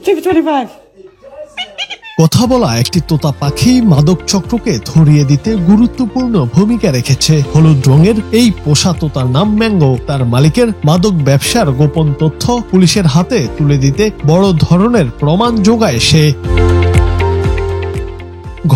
25. কথা বলা একটি তোতা পাখি মাদক চক্রকে ধরিয়ে দিতে গুরুত্বপূর্ণ ভূমিকা রেখেছে। হলুদ রঙের এই পোষা তোতার নাম ম্যাঙ্গো। তার মালিকের মাদক ব্যবসার গোপন তথ্য পুলিশের হাতে তুলে দিতে বড় ধরনের প্রমাণ জোগায় সে।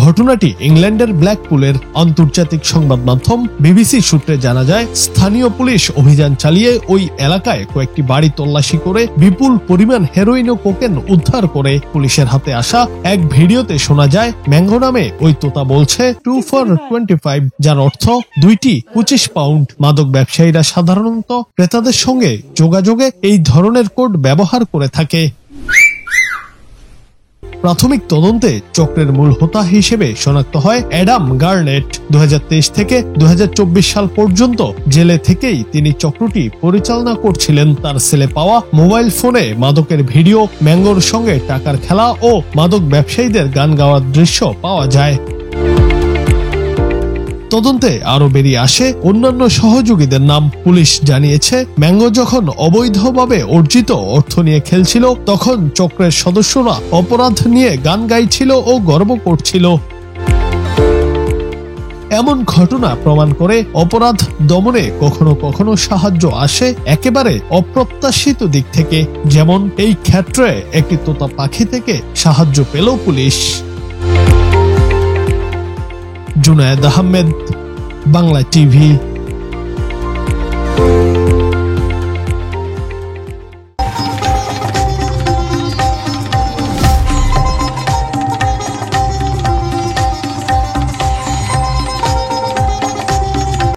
ঘটনাটি ইংল্যান্ডের ব্ল্যাকপুলের। আন্তর্জাতিক সংবাদ মাধ্যম বিবিসি সূত্রে জানা যায়, স্থানীয় পুলিশ অভিযান চালিয়ে ওই এলাকায় কয়েকটি বাড়ি তল্লাশি করে বিপুল পরিমাণ হেরোইন ও কোকেন উদ্ধার করে। পুলিশের হাতে আসা এক ভিডিওতে শোনা যায়, ম্যাঙ্গো নামে ওই তোতা বলছে 2 for 25, যার অর্থ 2টি 25 পাউন্ড। মাদক ব্যবসায়ীরা সাধারণত ক্রেতাদের সঙ্গে যোগাযোগে এই ধরনের কোড ব্যবহার করে থাকে। প্রাথমিক তদন্তে চক্রের মূল হোতা হিসেবে শনাক্ত হয় অ্যাডাম গার্নেট। 2023 থেকে 2024 সাল পর্যন্ত জেলে থেকেই তিনি চক্রটি পরিচালনা করছিলেন। তার সেলে পাওয়া মোবাইল ফোনে মাদকের ভিডিও, ম্যাঙ্গোর সঙ্গে টাকার খেলা ও মাদক ব্যবসায়ীদের গান গাওয়ার দৃশ্য পাওয়া যায়। তদন্তে আরো বেরিয়ে আসে অন্যান্য সহযোগীদের নাম। পুলিশ জানিয়েছে, ম্যাঙ্গো যখন অবৈধভাবে অর্জিত অর্থ নিয়ে খেলছিল, তখন চক্রের সদস্যরা অপরাধ নিয়ে গান গাইছিল ও গর্ব করছিল। এমন ঘটনা প্রমাণ করে অপরাধ দমনে কখনো কখনো সাহায্য আসে একেবারে অপ্রত্যাশিত দিক থেকে, যেমন এই ক্ষেত্রে একটি তোতা পাখি থেকে সাহায্য পেল পুলিশ। জুনায়েদ আহমেদ, বাংলা টিভি।